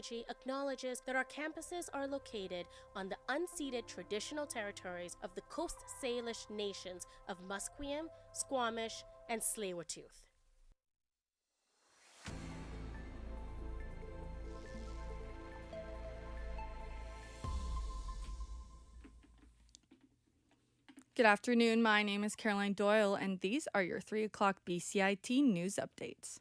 Technology acknowledges that our campuses are located on the unceded traditional territories of the Coast Salish nations of Musqueam, Squamish, and Tsleil-Waututh. Good afternoon, my name is Caroline Doyle, and these are your 3 o'clock BCIT news updates.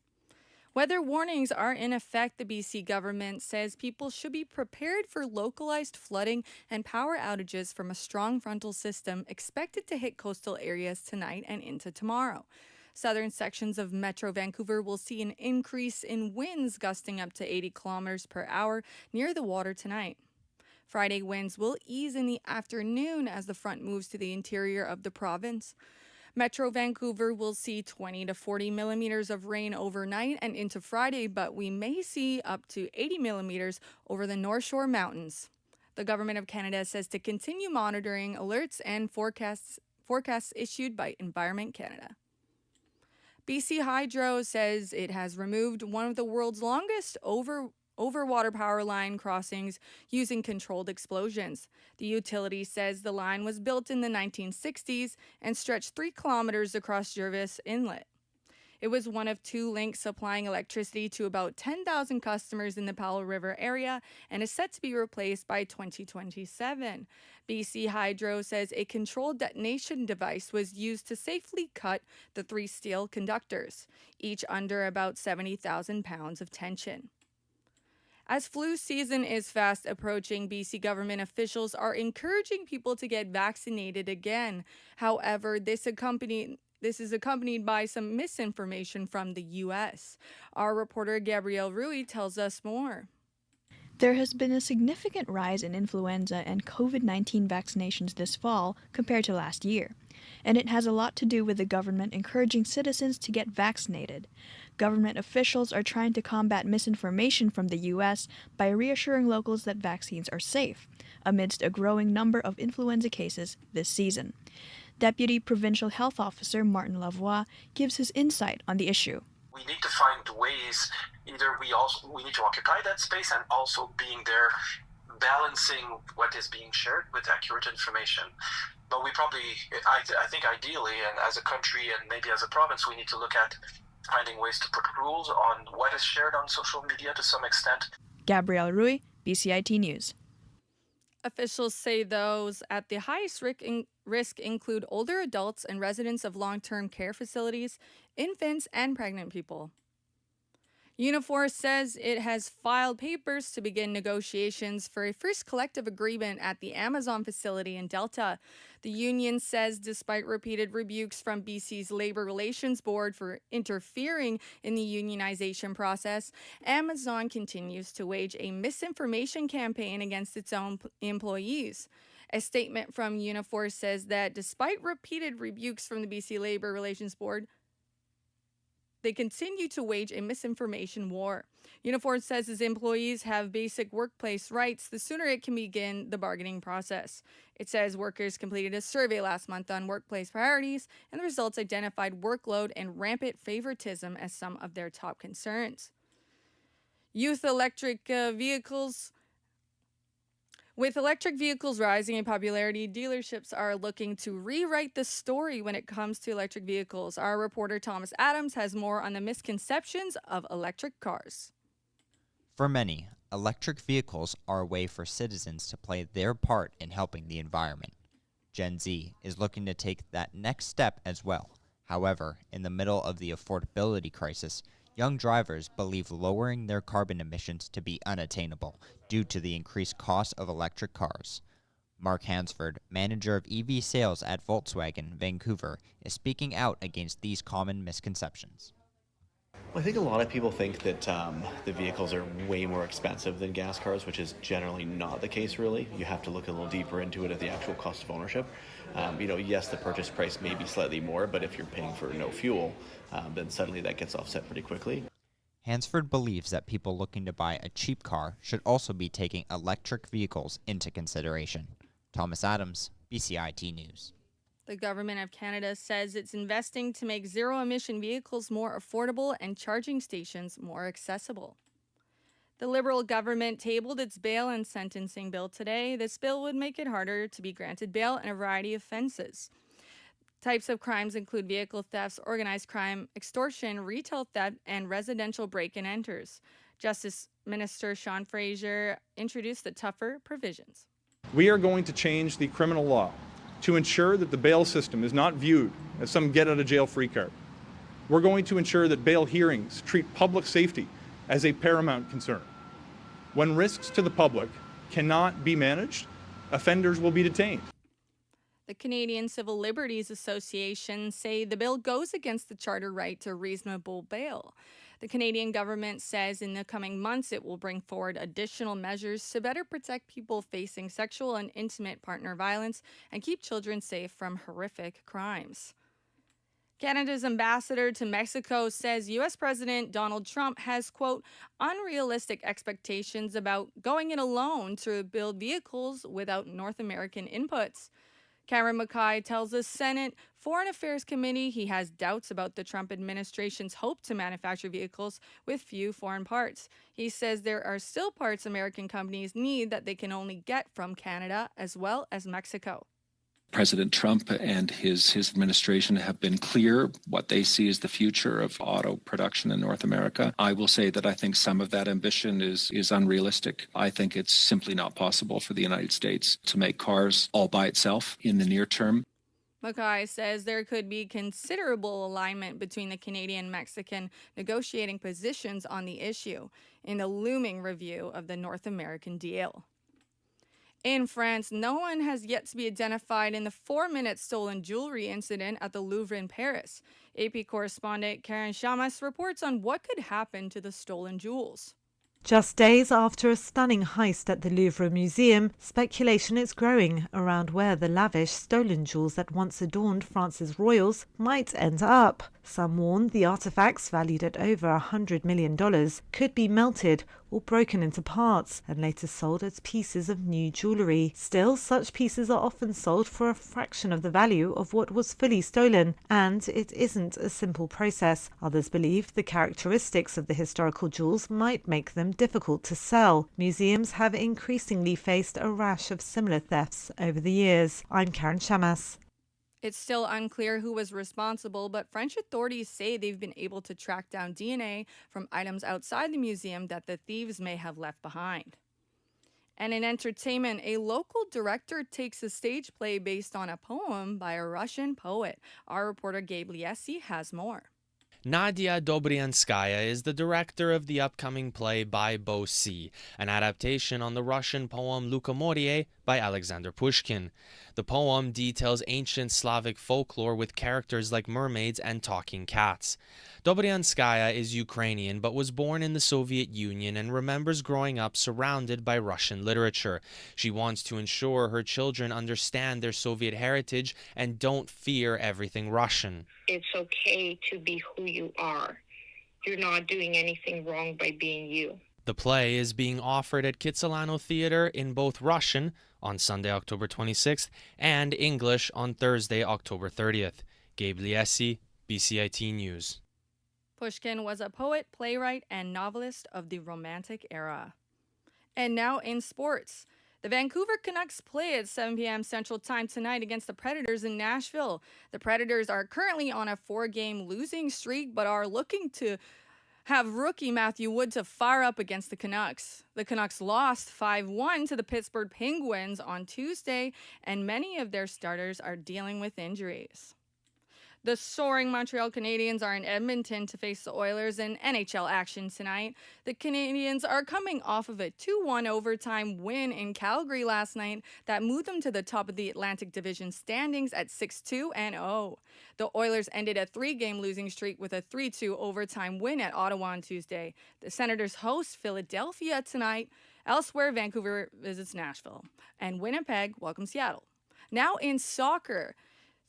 Weather warnings are in effect. The BC government says people should be prepared for localized flooding and power outages from a strong frontal system expected to hit coastal areas tonight and into tomorrow. Southern sections of Metro Vancouver will see an increase in winds gusting up to 80 kilometers per hour near the water tonight. Friday winds will ease in the afternoon as the front moves to the interior of the province. Metro Vancouver will see 20 to 40 millimeters of rain overnight and into Friday, but we may see up to 80 millimeters over the North Shore Mountains. The Government of Canada says to continue monitoring alerts and forecasts issued by Environment Canada. BC Hydro says it has removed one of the world's longest overwater power line crossings using controlled explosions. The utility says the line was built in the 1960s and stretched 3 kilometers across Jervis Inlet. It was one of 2 links supplying electricity to about 10,000 customers in the Powell River area and is set to be replaced by 2027. BC Hydro says a controlled detonation device was used to safely cut the 3 steel conductors, each under about 70,000 pounds of tension. As flu season is fast approaching, BC government officials are encouraging people to get vaccinated again. However, this is accompanied by some misinformation from the U.S. Our reporter Gabrielle Rui tells us more. There has been a significant rise in influenza and COVID-19 vaccinations this fall compared to last year, and it has a lot to do with the government encouraging citizens to get vaccinated. Government officials are trying to combat misinformation from the U.S. by reassuring locals that vaccines are safe, amidst a growing number of influenza cases this season. Deputy Provincial Health Officer Martin Lavoie gives his insight on the issue. We need to find ways, either we need to occupy that space and also being there, balancing what is being shared with accurate information. But we probably, I think ideally, and as a country and maybe as a province, we need to look at finding ways to put rules on what is shared on social media to some extent. Gabrielle Rui, BCIT News. Officials say those at the highest risk include older adults and residents of long-term care facilities, infants, and pregnant people. Unifor says it has filed papers to begin negotiations for a first collective agreement at the Amazon facility in Delta. The union says despite repeated rebukes from BC's Labor Relations Board for interfering in the unionization process, Amazon continues to wage a misinformation campaign against its own employees. A statement from Unifor says that despite repeated rebukes from the BC Labor Relations Board, they continue to wage a misinformation war. Unifor says its employees have basic workplace rights. The sooner it can begin the bargaining process. It says workers completed a survey last month on workplace priorities, and the results identified workload and rampant favoritism as some of their top concerns. Youth electric vehicles. With electric vehicles rising in popularity, dealerships are looking to rewrite the story when it comes to electric vehicles. Our reporter Thomas Adams has more on the misconceptions of electric cars. For many, electric vehicles are a way for citizens to play their part in helping the environment. Gen Z is looking to take that next step as well. However, in the middle of the affordability crisis, young drivers believe lowering their carbon emissions to be unattainable due to the increased cost of electric cars. Mark Hansford, manager of EV sales at Volkswagen Vancouver, is speaking out against these common misconceptions. Well, I think a lot of people think that the vehicles are way more expensive than gas cars, which is generally not the case, really. You have to look a little deeper into it at the actual cost of ownership. Yes, the purchase price may be slightly more, but if you're paying for no fuel, then suddenly that gets offset pretty quickly. Hansford believes that people looking to buy a cheap car should also be taking electric vehicles into consideration. Thomas Adams, BCIT News. The Government of Canada says it's investing to make zero-emission vehicles more affordable and charging stations more accessible. The Liberal government tabled its bail and sentencing bill today. This bill would make it harder to be granted bail in a variety of offenses. Types of crimes include vehicle thefts, organized crime, extortion, retail theft, and residential break-and-enters. Justice Minister Sean Fraser introduced the tougher provisions. We are going to change the criminal law to ensure that the bail system is not viewed as some get-out-of-jail-free card. We're going to ensure that bail hearings treat public safety as a paramount concern. When risks to the public cannot be managed, offenders will be detained. The Canadian Civil Liberties Association say the bill goes against the charter right to reasonable bail. The Canadian government says in the coming months it will bring forward additional measures to better protect people facing sexual and intimate partner violence and keep children safe from horrific crimes. Canada's ambassador to Mexico says U.S. President Donald Trump has, quote, unrealistic expectations about going it alone to build vehicles without North American inputs. Cameron Mackay tells the Senate Foreign Affairs Committee he has doubts about the Trump administration's hope to manufacture vehicles with few foreign parts. He says there are still parts American companies need that they can only get from Canada as well as Mexico. President Trump and his administration have been clear what they see as the future of auto production in North America. I will say that I think some of that ambition is unrealistic. I think it's simply not possible for the United States to make cars all by itself in the near term. Mackay says there could be considerable alignment between the Canadian and Mexican negotiating positions on the issue in the looming review of the North American deal. In France, no one has yet to be identified in the 4-minute stolen jewelry incident at the Louvre in Paris. AP correspondent Karen Shamas reports on what could happen to the stolen jewels. Just days after a stunning heist at the Louvre Museum, speculation is growing around where the lavish stolen jewels that once adorned France's royals might end up. Some warn the artifacts, valued at over $100 million, could be melted or broken into parts and later sold as pieces of new jewellery. Still, such pieces are often sold for a fraction of the value of what was fully stolen, and it isn't a simple process. Others believe the characteristics of the historical jewels might make them difficult to sell. Museums have increasingly faced a rash of similar thefts over the years. I'm Karen Shamas. It's still unclear who was responsible, but French authorities say they've been able to track down DNA from items outside the museum that the thieves may have left behind. And in entertainment, a local director takes a stage play based on a poem by a Russian poet. Our reporter Gabe Liesi has more. Nadia Dobryanskaya is the director of the upcoming play By Bo Si, an adaptation on the Russian poem Lukomorie by Alexander Pushkin. The poem details ancient Slavic folklore with characters like mermaids and talking cats. Dobryanskaya is Ukrainian but was born in the Soviet Union and remembers growing up surrounded by Russian literature. She wants to ensure her children understand their Soviet heritage and don't fear everything Russian. It's okay to be who you are. You're not doing anything wrong by being you. The play is being offered at Kitsilano Theater in both Russian on Sunday, October 26th, and English on Thursday, October 30th. Gabe Liesi, BCIT News. Pushkin was a poet, playwright, and novelist of the Romantic era. And now in sports. The Vancouver Canucks play at 7 p.m. Central Time tonight against the Predators in Nashville. The Predators are currently on a 4-game losing streak, but are looking to have rookie Matthew Wood to fire up against the Canucks. The Canucks lost 5-1 to the Pittsburgh Penguins on Tuesday, and many of their starters are dealing with injuries. The soaring Montreal Canadiens are in Edmonton to face the Oilers in NHL action tonight. The Canadiens are coming off of a 2-1 overtime win in Calgary last night that moved them to the top of the Atlantic Division standings at 6-2-0. The Oilers ended a 3-game losing streak with a 3-2 overtime win at Ottawa on Tuesday. The Senators host Philadelphia tonight. Elsewhere, Vancouver visits Nashville. And Winnipeg welcomes Seattle. Now in soccer.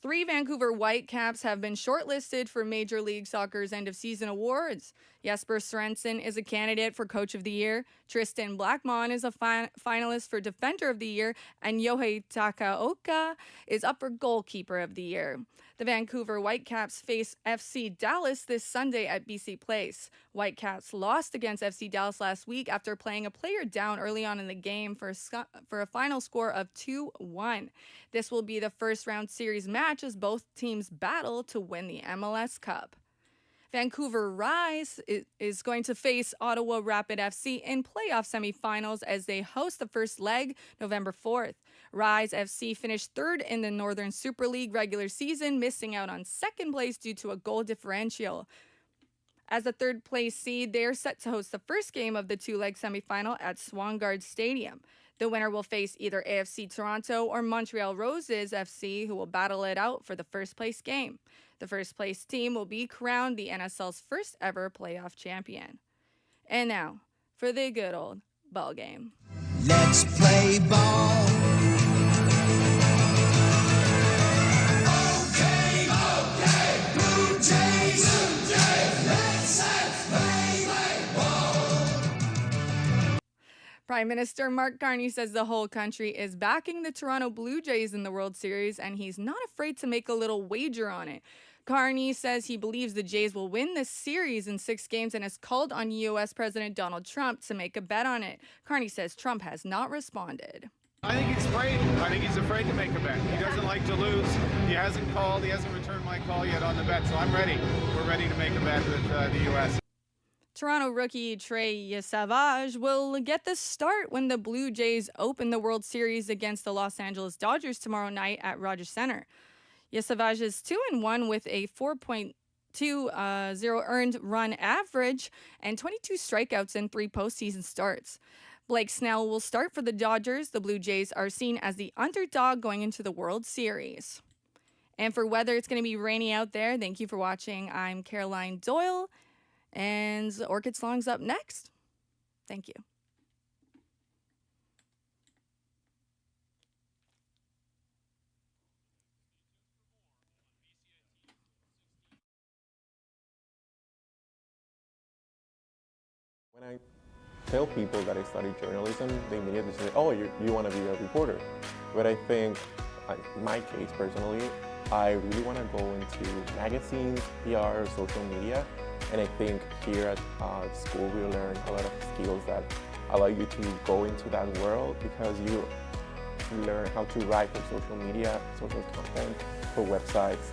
3 Vancouver Whitecaps have been shortlisted for Major League Soccer's end-of-season awards. Jesper Svensson is a candidate for Coach of the Year. Tristan Blackmon is a finalist for Defender of the Year. And Yohei Takaoka is up for Goalkeeper of the Year. The Vancouver Whitecaps face FC Dallas this Sunday at BC Place. Whitecaps lost against FC Dallas last week after playing a player down early on in the game for a final score of 2-1. This will be the first round series match as both teams battle to win the MLS Cup. Vancouver Rise is going to face Ottawa Rapid FC in playoff semifinals as they host the first leg November 4th. Rise FC finished third in the Northern Super League regular season, missing out on second place due to a goal differential. As the third place seed, they are set to host the first game of the two-leg semifinal at Swangard Stadium. The winner will face either AFC Toronto or Montreal Roses FC, who will battle it out for the first place game. The first place team will be crowned the NSL's first ever playoff champion. And now, for the good old ball game. Let's play ball. Okay, Blue Jays, let's play ball. Prime Minister Mark Carney says the whole country is backing the Toronto Blue Jays in the World Series, and he's not afraid to make a little wager on it. Carney says he believes the Jays will win this series in 6 games and has called on U.S. President Donald Trump to make a bet on it. Carney says Trump has not responded. I think he's afraid. I think he's afraid to make a bet. He doesn't like to lose. He hasn't called. He hasn't returned my call yet on the bet, so I'm ready. We're ready to make a bet with the U.S. Toronto rookie Trey Savage will get the start when the Blue Jays open the World Series against the Los Angeles Dodgers tomorrow night at Rogers Center. Savage is 2-1 with a 4.20 earned run average and 22 strikeouts in 3 postseason starts. Blake Snell will start for the Dodgers. The Blue Jays are seen as the underdog going into the World Series. And for weather, it's going to be rainy out there. Thank you for watching. I'm Caroline Doyle, and Orchid Song's up next. Thank you. When I tell people that I studied journalism, they immediately say, oh, you want to be a reporter. But I think, in my case personally, I really want to go into magazines, PR, social media. And I think here at school we learn a lot of skills that allow you to go into that world because you learn how to write for social media, social content, for websites,